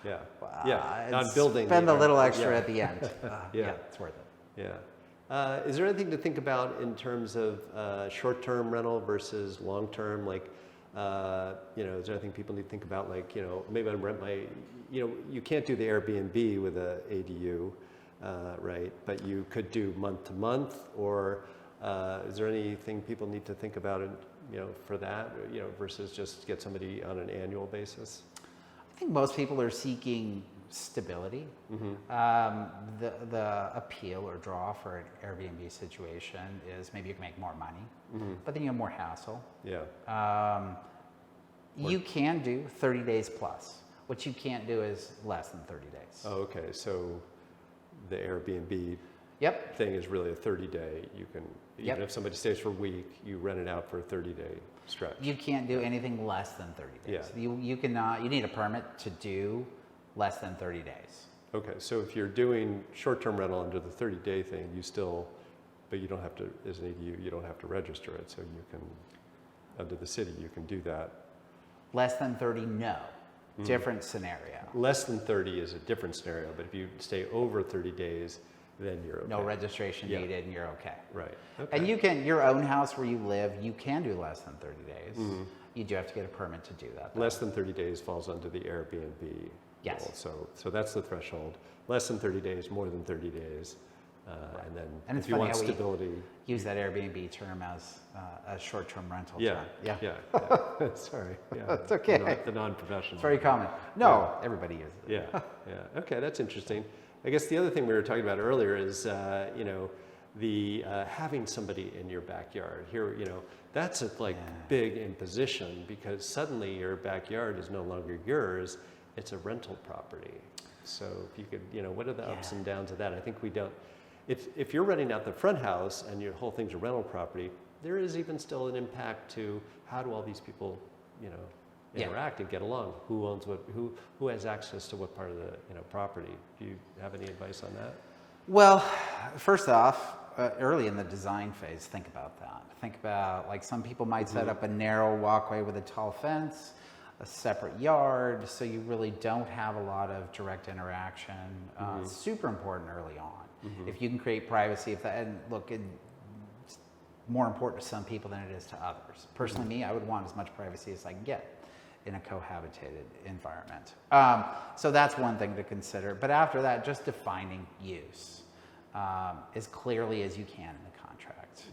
Yeah. Yeah. Not building. Spend a little extra yeah. at the end. Yeah. It's worth it. Yeah. Is there anything to think about in terms of short-term rental versus long-term? Like, is there anything people need to think about? Like, maybe I rent my, you can't do the Airbnb with a ADU, right? But you could do month to month, or is there anything people need to think about, for that, versus just get somebody on an annual basis? I think most people are seeking stability. The appeal or draw for an Airbnb situation is maybe you can make more money, but then you have more hassle. Yeah. You can do 30 days plus. What you can't do is less than 30 days. Oh, okay. So the Airbnb Yep. thing is really a 30-day. You can, even if somebody stays for a week, you rent it out for a 30-day stretch. You can't do anything less than 30 days. Yeah. You cannot. You need a permit to do less than 30 days. Okay, so if you're doing short-term rental under the 30-day thing, but you don't have to, as an ADU, you don't have to register it. So you can, under the city, you can do that. Less than 30, no. Different scenario. Less than 30 is a different scenario, but if you stay over 30 days, then you're okay. No registration needed, and you're okay. Right. Okay. And you can, your own house where you live, you can do less than 30 days. You do have to get a permit to do that, though. Less than 30 days falls under the Airbnb. Yes. Rule. So that's the threshold. Less than 30 days, more than 30 days. And then And it's if you funny want how we stability. use that Airbnb term as a short-term rental Yeah. term. Yeah. Sorry. Yeah. It's okay. The non-professional. It's very common. No, everybody uses it. Yeah. Yeah. Okay, that's interesting. I guess the other thing we were talking about earlier is, the having somebody in your backyard. Here, that's a big imposition, because suddenly your backyard is no longer yours; it's a rental property. So if you could, what are the ups and downs of that? I think we don't. If you're renting out the front house and your whole thing's a rental property, there is even still an impact to how do all these people, interact and get along. Who owns what? Who has access to what part of the property? Do you have any advice on that? Well, first off, early in the design phase, think about that. Think about, some people might set up a narrow walkway with a tall fence, a separate yard, so you really don't have a lot of direct interaction. Super important early on. If you can create privacy, and look, it's more important to some people than it is to others. Personally, me, I would want as much privacy as I can get in a cohabitated environment. So that's one thing to consider. But after that, just defining use as clearly as you can in the contract.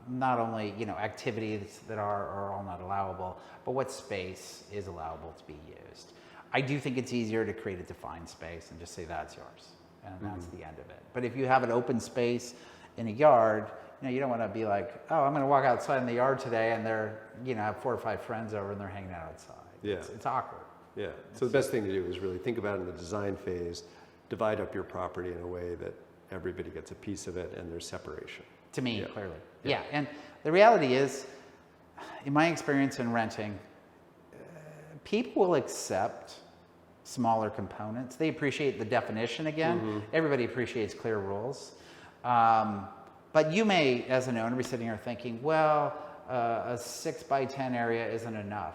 Not only, activities that are all not allowable, but what space is allowable to be used. I do think it's easier to create a defined space and just say that's yours, and that's the end of it. But if you have an open space in a yard, you don't want to be like, oh, I'm going to walk outside in the yard today, and they're, have 4 or 5 friends over and they're hanging out outside. Yeah. It's awkward. Yeah. So the best thing to do is really think about it in the design phase, divide up your property in a way that everybody gets a piece of it and there's separation. To me, clearly. Yeah. And the reality is, in my experience in renting, people will accept smaller components. They appreciate the definition again. Everybody appreciates clear rules. But you may, as an owner, be sitting here thinking, well, a 6x10 area isn't enough.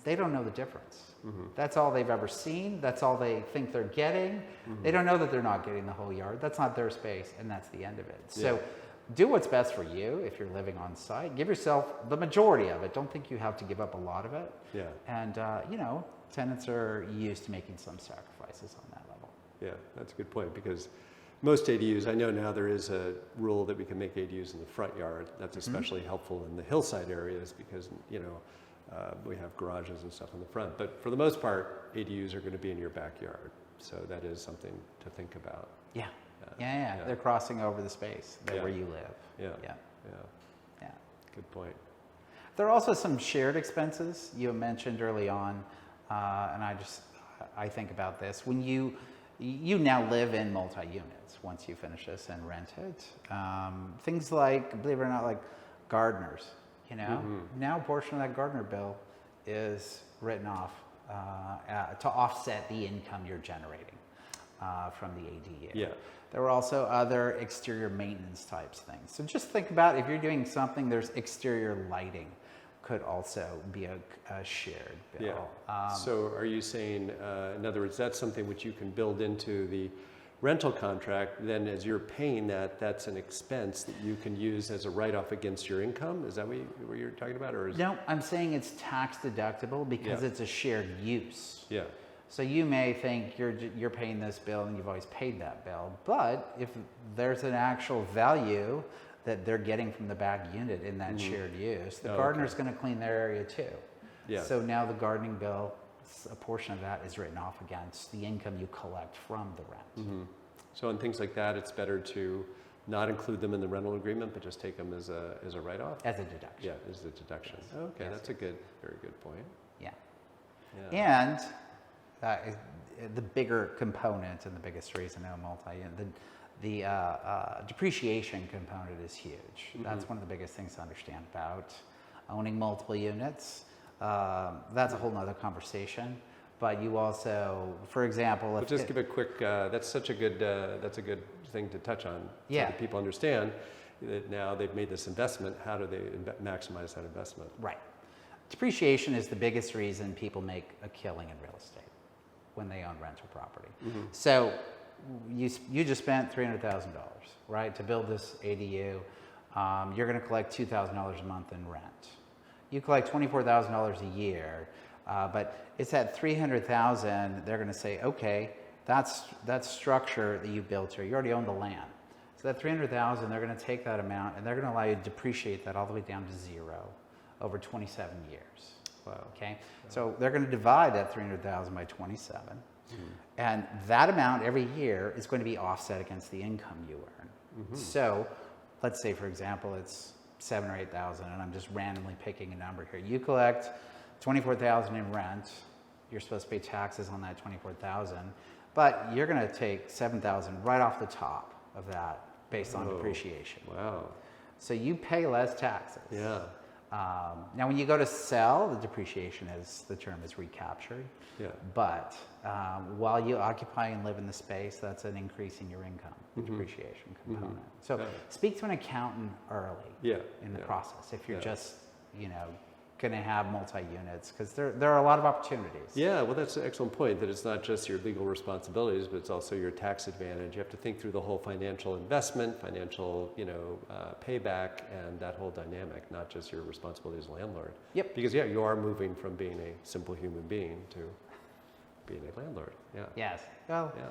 They don't know the difference. That's all they've ever seen. That's all they think they're getting. They don't know that they're not getting the whole yard. That's not their space, and that's the end of it. So do what's best for you if you're living on site. Give yourself the majority of it. Don't think you have to give up a lot of it. Yeah. And, tenants are used to making some sacrifices on that level. Yeah, that's a good point, because most ADUs, I know now there is a rule that we can make ADUs in the front yard. That's especially helpful in the hillside areas because, we have garages and stuff in the front. But for the most part, ADUs are going to be in your backyard. So that is something to think about. Yeah. They're crossing over the space where you live. Yeah. Good point. There are also some shared expenses you mentioned early on, and I think about this. When you now live in multi-units once you finish this and rent it. Things like, believe it or not, like gardeners, now a portion of that gardener bill is written off to offset the income you're generating from the ADU. Yeah. There were also other exterior maintenance types things. So just think about if you're doing something, there's exterior lighting, could also be a shared bill. So are you saying, in other words, that's something which you can build into the rental contract, then as you're paying that, that's an expense that you can use as a write-off against your income? Is that what you're talking about? Or is No, I'm saying it's tax deductible because it's a shared use. Yeah. So you may think you're paying this bill and you've always paid that bill, but if there's an actual value that they're getting from the back unit in that shared use, the gardener's going to clean their area too. Yeah. So now the gardening bill, a portion of that is written off against the income you collect from the rent. So on things like that, it's better to not include them in the rental agreement, but just take them as a write-off? As a deduction. Yeah, as a deduction. Yes. Okay, Yes, that's a very good point. Yeah. Yeah. And the bigger component and the biggest reason I multi-unit, the depreciation component is huge. That's one of the biggest things to understand about owning multiple units. That's a whole nother conversation. But you also, for example, But just give a quick, that's a good thing to touch on. So that people understand that now they've made this investment, how do they maximize that investment? Right. Depreciation is the biggest reason people make a killing in real estate when they own rental property. So you just spent $300,000, right, to build this ADU. You're going to collect $2,000 a month in rent. You collect $24,000 a year, but it's at $300,000. They're going to say, okay, that's structure that you built here. You already own the land. So that $300,000, they're going to take that amount and they're going to allow you to depreciate that all the way down to zero over 27 years. Wow. Okay, so they're going to divide that $300,000 by 27, and that amount every year is going to be offset against the income you earn. So, let's say, for example, it's $7,000 or $8,000, and I'm just randomly picking a number here. You collect $24,000 in rent. You're supposed to pay taxes on that $24,000, but you're going to take $7,000 right off the top of that based on depreciation. Wow. So you pay less taxes. Yeah. Now, when you go to sell, the depreciation the term is recaptured. Yeah. But while you occupy and live in the space, that's an increase in your income, the depreciation component. So speak to an accountant early in the process if you're just, going to have multi-units, because there are a lot of opportunities. Yeah, well, that's an excellent point, that it's not just your legal responsibilities, but it's also your tax advantage. You have to think through the whole financial investment, financial, payback, and that whole dynamic, not just your responsibility as a landlord. Yep. Because, you are moving from being a simple human being to being a landlord. Yeah. Yes. Well, Yeah.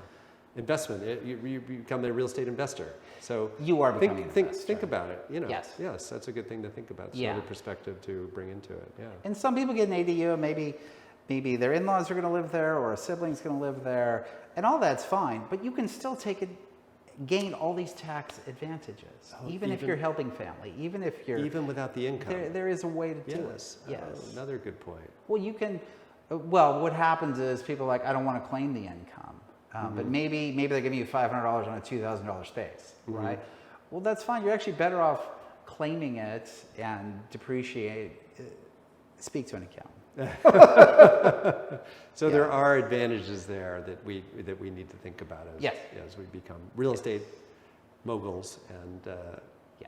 Investment, you become a real estate investor. So you are becoming an investor. think about it. Yes. That's a good thing to think about. It's Yeah. another perspective to bring into it. Yeah. And some people get an ADU, maybe their in-laws are going to live there or a sibling's going to live there, and all that's fine. But you can still gain all these tax advantages, even if you're helping family, even if you're without the income. There is a way to do it. Yes. Oh, another good point. Well, you can. Well, what happens is people are like, I don't want to claim the income, but maybe they're giving you $500 on a $2,000 space, right? Well, that's fine. You're actually better off claiming it and depreciate. Speak to an accountant. So there are advantages there that we need to think about as we become real estate moguls and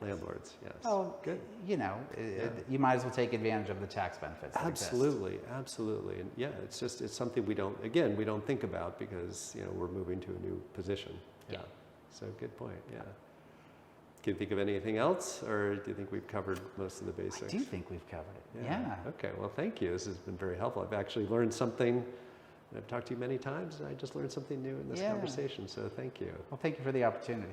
landlords. Yes. Oh, good. You might as well take advantage of the tax benefits. That Absolutely, exist. absolutely, and it's something we don't think about because we're moving to a new position. Yeah. So good point. Yeah. Can you think of anything else, or do you think we've covered most of the basics? I do think we've covered it. Yeah. Okay. Well, thank you. This has been very helpful. I've actually learned something. I've talked to you many times, and I just learned something new in this conversation. So thank you. Well, thank you for the opportunity.